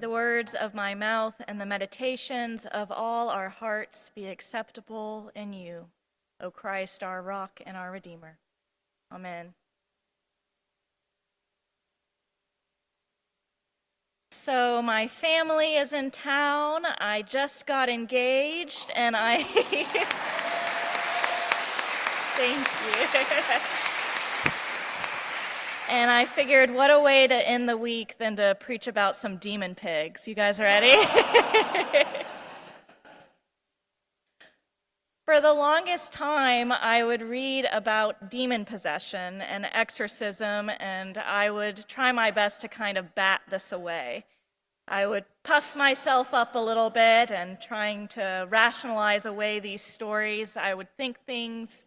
the words of my mouth and the meditations of all our hearts be acceptable in you, O Christ, our rock and our Redeemer. Amen. So my family is in town. I just got engaged and thank you. And I figured what a way to end the week than to preach about some demon pigs. You guys ready? For the longest time, I would read about demon possession and exorcism, and I would try my best to kind of bat this away. I would puff myself up a little bit and trying to rationalize away these stories. I would think things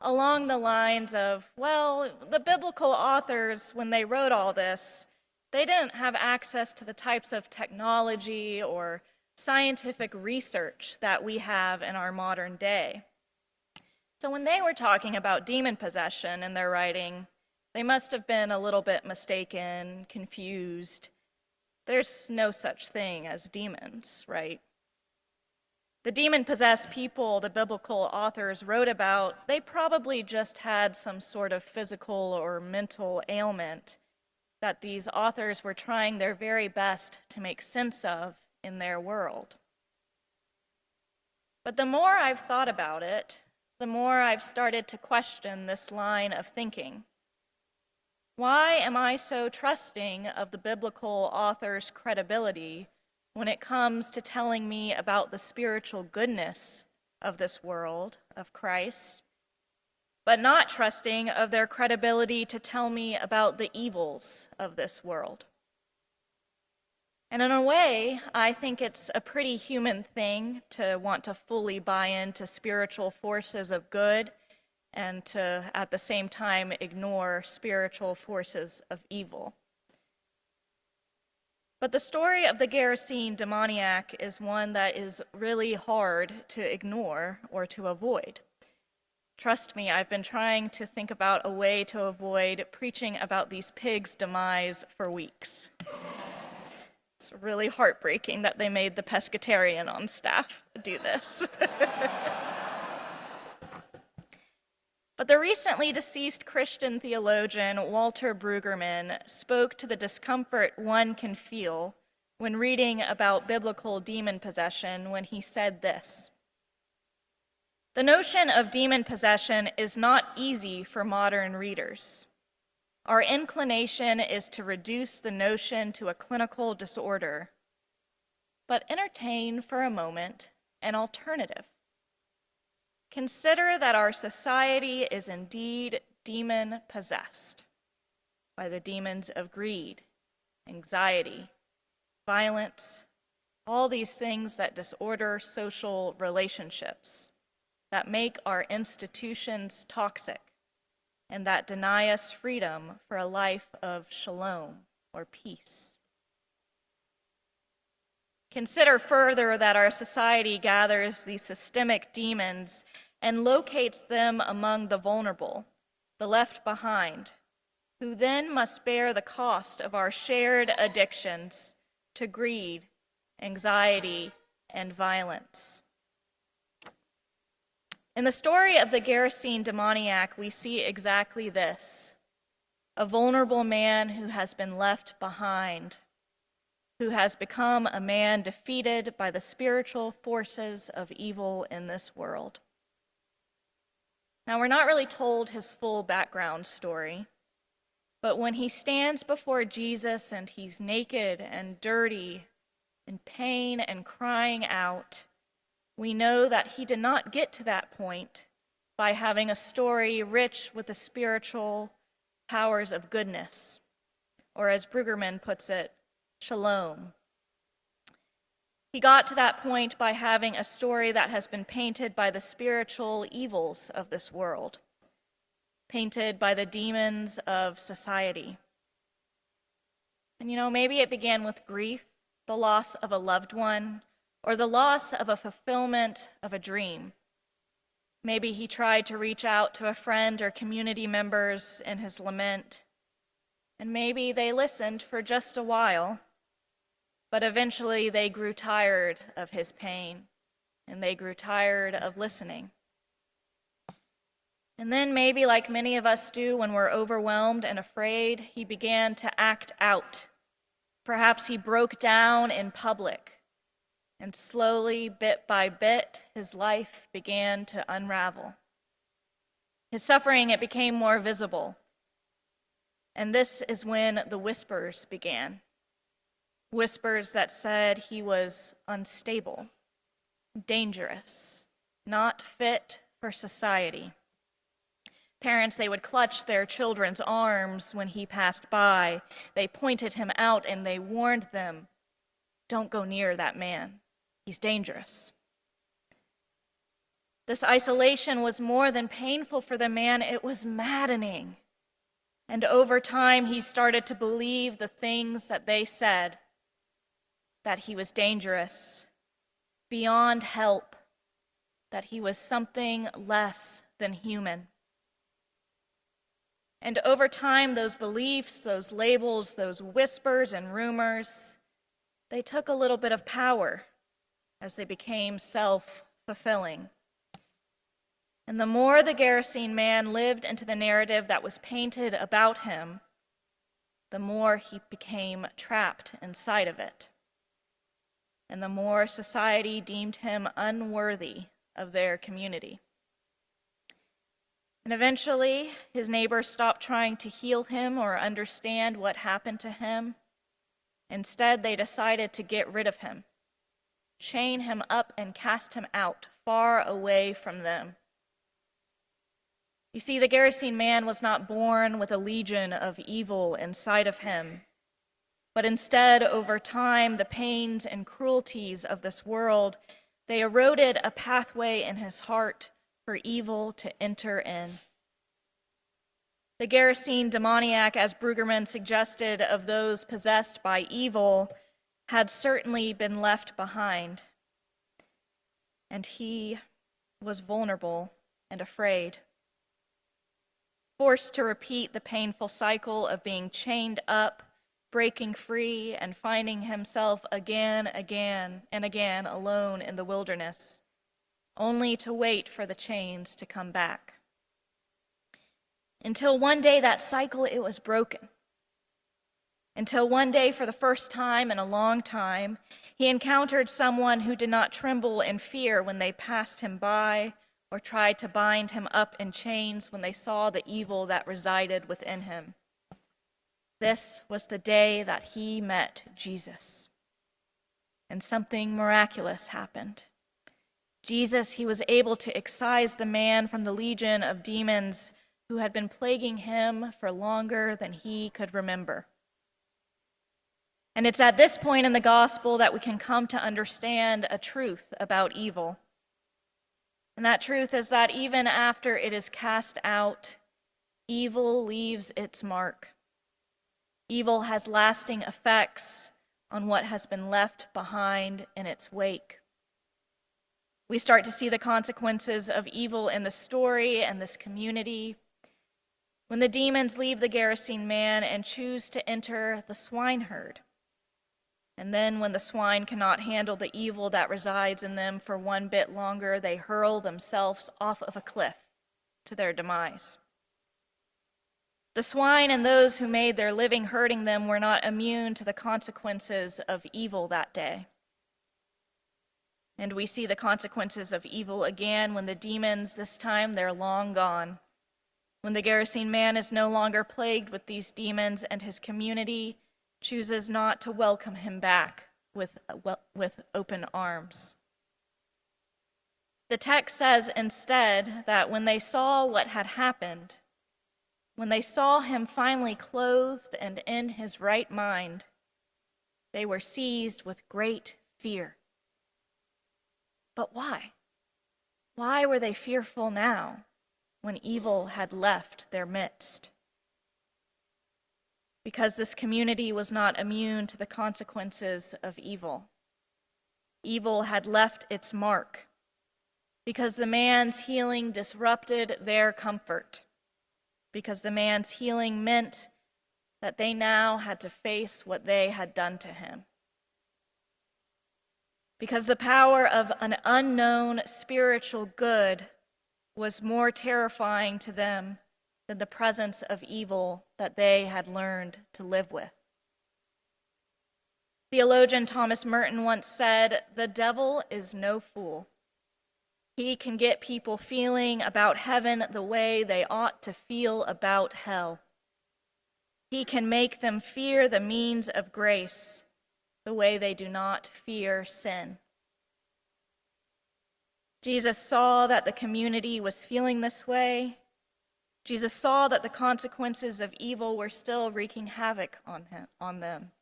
along the lines of, well, the biblical authors, when they wrote all this, they didn't have access to the types of technology or scientific research that we have in our modern day. So when they were talking about demon possession in their writing, they must have been a little bit mistaken, confused. There's no such thing as demons, right? The demon-possessed people the biblical authors wrote about, they probably just had some sort of physical or mental ailment that these authors were trying their very best to make sense of in their world. But the more I've thought about it, the more I've started to question this line of thinking. Why am I so trusting of the biblical author's credibility when it comes to telling me about the spiritual goodness of this world, of Christ, but not trusting of their credibility to tell me about the evils of this world? And in a way, I think it's a pretty human thing to want to fully buy into spiritual forces of good and to, at the same time, ignore spiritual forces of evil. But the story of the Gerasene demoniac is one that is really hard to ignore or to avoid. Trust me, I've been trying to think about a way to avoid preaching about these pigs' demise for weeks. It's really heartbreaking that they made the pescatarian on staff do this. But the recently deceased Christian theologian Walter Brueggemann spoke to the discomfort one can feel when reading about biblical demon possession when he said this: "The notion of demon possession is not easy for modern readers. Our inclination is to reduce the notion to a clinical disorder, but entertain for a moment an alternative. Consider that our society is indeed demon-possessed by the demons of greed, anxiety, violence, all these things that disorder social relationships, that make our institutions toxic, and that deny us freedom for a life of shalom or peace. Consider further that our society gathers these systemic demons and locates them among the vulnerable, the left behind, who then must bear the cost of our shared addictions to greed, anxiety, and violence. In the story of the Gerasene demoniac, we see exactly this: a vulnerable man who has been left behind, who has become a man defeated by the spiritual forces of evil in this world. Now, we're not really told his full background story, but when he stands before Jesus and he's naked and dirty, in pain and crying out, we know that he did not get to that point by having a story rich with the spiritual powers of goodness, or as Brueggemann puts it, shalom. He got to that point by having a story that has been painted by the spiritual evils of this world, painted by the demons of society. And maybe it began with grief, the loss of a loved one, or the loss of a fulfillment of a dream. Maybe he tried to reach out to a friend or community members in his lament, and maybe they listened for just a while, But eventually they grew tired of his pain, and they grew tired of listening. And then, maybe like many of us do when we're overwhelmed and afraid, he began to act out. Perhaps he broke down in public, and slowly, bit by bit, his life began to unravel. His suffering, it became more visible. And this is when the whispers began. Whispers that said he was unstable, dangerous, not fit for society. Parents, they would clutch their children's arms when he passed by. They pointed him out and they warned them, "Don't go near that man. He's dangerous." This isolation was more than painful for the man, it was maddening. And over time, he started to believe the things that they said, that he was dangerous, beyond help, that he was something less than human. And over time, those beliefs, those labels, those whispers and rumors, they took a little bit of power as they became self-fulfilling. And the more the Gerasene man lived into the narrative that was painted about him, the more he became trapped inside of it. And the more society deemed him unworthy of their community. And eventually, his neighbors stopped trying to heal him or understand what happened to him. Instead, they decided to get rid of him, chain him up and cast him out, far away from them. You see, the Gerasene man was not born with a legion of evil inside of him, but instead, over time, the pains and cruelties of this world, they eroded a pathway in his heart for evil to enter in. The Gerasene demoniac, as Brueggemann suggested, of those possessed by evil, had certainly been left behind. And he was vulnerable and afraid, forced to repeat the painful cycle of being chained up, breaking free, and finding himself again and again alone in the wilderness, only to wait for the chains to come back. Until one day that cycle, it was broken. Until one day, for the first time in a long time, he encountered someone who did not tremble in fear when they passed him by or tried to bind him up in chains when they saw the evil that resided within him. This was the day that he met Jesus. And something miraculous happened. Jesus, he was able to excise the man from the legion of demons who had been plaguing him for longer than he could remember. And it's at this point in the gospel that we can come to understand a truth about evil. And that truth is that even after it is cast out, evil leaves its mark. Evil has lasting effects on what has been left behind in its wake. We start to see the consequences of evil in the story and this community. When the demons leave the Gerasene man and choose to enter the swineherd. And then when the swine cannot handle the evil that resides in them for one bit longer, they hurl themselves off of a cliff to their demise. The swine and those who made their living hurting them were not immune to the consequences of evil that day. And we see the consequences of evil again when the demons, this time, they're long gone. When the Gerasene man is no longer plagued with these demons and his community chooses not to welcome him back with open arms. The text says instead that when they saw what had happened, when they saw him finally clothed and in his right mind, they were seized with great fear. But why? Why were they fearful now when evil had left their midst? Because this community was not immune to the consequences of evil. Evil had left its mark. Because the man's healing disrupted their comfort. Because the man's healing meant that they now had to face what they had done to him. because the power of an unknown spiritual good was more terrifying to them than the presence of evil that they had learned to live with. Theologian Thomas Merton once said, "The devil is no fool. He can get people feeling about heaven the way they ought to feel about hell. He can make them fear the means of grace the way they do not fear sin." Jesus saw that the community was feeling this way. Jesus saw that the consequences of evil were still wreaking havoc on them.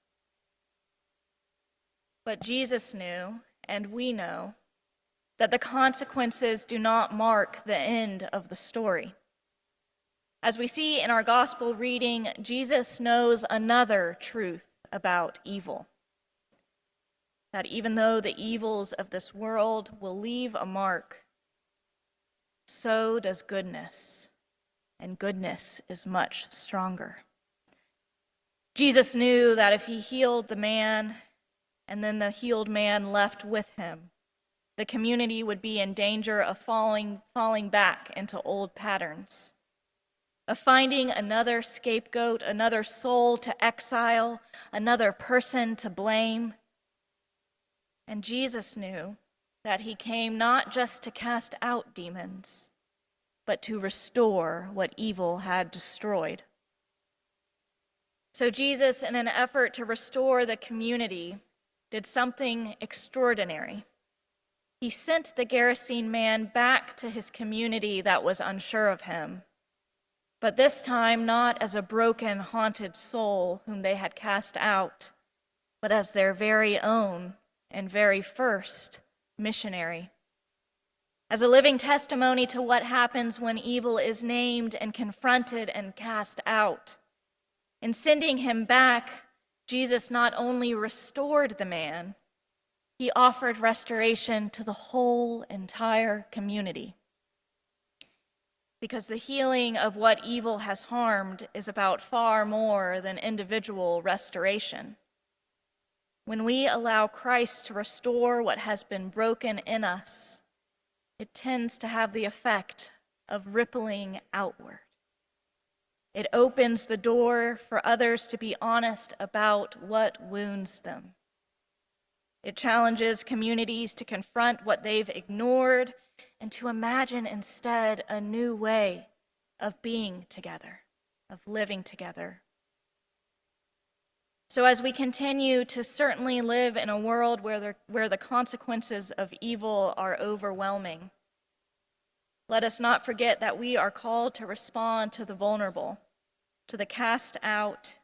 But Jesus knew, and we know, that the consequences do not mark the end of the story. As we see in our gospel reading, Jesus knows another truth about evil. That even though the evils of this world will leave a mark, so does goodness, and goodness is much stronger. Jesus knew that if he healed the man, and then the healed man left with him, the community would be in danger of falling back into old patterns, of finding another scapegoat, another soul to exile, another person to blame. And Jesus knew that he came not just to cast out demons, but to restore what evil had destroyed. So Jesus, in an effort to restore the community, did something extraordinary. He sent the Gerasene man back to his community that was unsure of him, but this time not as a broken, haunted soul whom they had cast out, but as their very own and very first missionary. As a living testimony to what happens when evil is named and confronted and cast out. In sending him back, Jesus not only restored the man, he offered restoration to the whole entire community. Because the healing of what evil has harmed is about far more than individual restoration. When we allow Christ to restore what has been broken in us, it tends to have the effect of rippling outward. It opens the door for others to be honest about what wounds them. It challenges communities to confront what they've ignored and to imagine instead a new way of being together, of living together. So as we continue to certainly live in a world where the consequences of evil are overwhelming, let us not forget that we are called to respond to the vulnerable, to the cast out,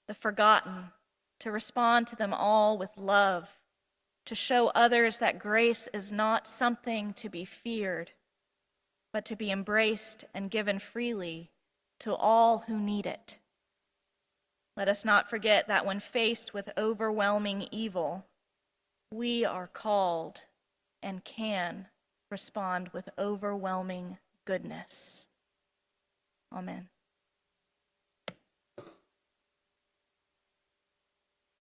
the forgotten, to respond to them all with love, to show others that grace is not something to be feared, but to be embraced and given freely to all who need it. Let us not forget that when faced with overwhelming evil, we are called and can respond with overwhelming goodness. Amen.